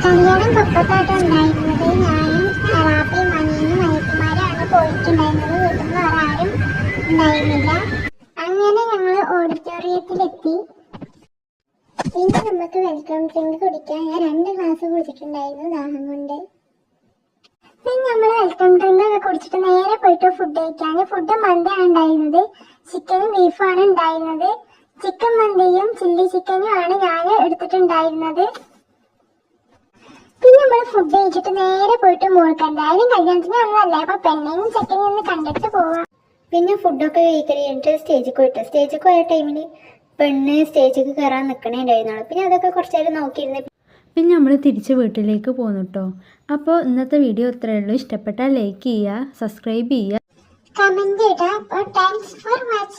കല്യാണം പൊക്കത്താട്ടം ഉണ്ടായിരുന്നത് ഞാനും റാപ്പിയും അനിയനും അനിയത്തിമാരാണ് പോയിട്ടുണ്ടായിരുന്നത്. വീട്ടിൽ നിന്ന് വേറെ ആരും ഉണ്ടായിരുന്നില്ല. അങ്ങനെ ഞങ്ങൾ ഓഡിറ്റോറിയത്തിലെത്തി. പിന്നെ നമുക്ക് വെൽക്കം ഡ്രിങ്ക് കുടിക്കാൻ ഞാൻ 2 ഗ്ലാസ് കുടിച്ചിട്ടുണ്ടായിരുന്നു ദാഹം കൊണ്ട്. പിന്നെ നമ്മൾ വെൽക്കം ഡ്രിങ്ക് ഒക്കെ കുടിച്ചിട്ട് നേരെ പോയിട്ട് ഫുഡ് കഴിക്കാൻ. ഫുഡ് മന്തിയാണ് ഉണ്ടായിരുന്നത്. ചിക്കനും ബീഫുമാണ് ഉണ്ടായിരുന്നത്. ചിക്കൻ മന്തിയും ചില്ലി ചിക്കനും ആണ് ഞാൻ എടുത്തിട്ടുണ്ടായിരുന്നത്. പിന്നെ നമ്മൾ ഫുഡ് കഴിച്ചിട്ട് നേരെ പോയിട്ട് മോൾക്ക് എന്തായാലും കല്യാണത്തിന് ഒന്നല്ല, അപ്പൊ പെണ്ണിനും ചെക്കനും ഒന്ന് കണ്ടിട്ട് പോവാം. പിന്നെ ഫുഡൊക്കെ കഴിക്കലിട്ട് സ്റ്റേജിൽ പോയ ടൈമിൽ പെണ്ണ് സ്റ്റേജിൽ കയറാൻ നിൽക്കണേണ്ടായിരുന്നുള്ളൂ. പിന്നെ അതൊക്കെ കുറച്ച് നേരം നോക്കിയിരുന്ന് പിന്നെ നമ്മൾ തിരിച്ച് വീട്ടിലേക്ക് പോന്നു കേട്ടോ. അപ്പോൾ ഇന്നത്തെ വീഡിയോ ഇത്രയേ ഉള്ളൂ. ഇഷ്ടപ്പെട്ടാൽ ലൈക്ക് ചെയ്യുക, സബ്സ്ക്രൈബ് ചെയ്യുക, കമന്റ് ഇടാം. Thanks for watching.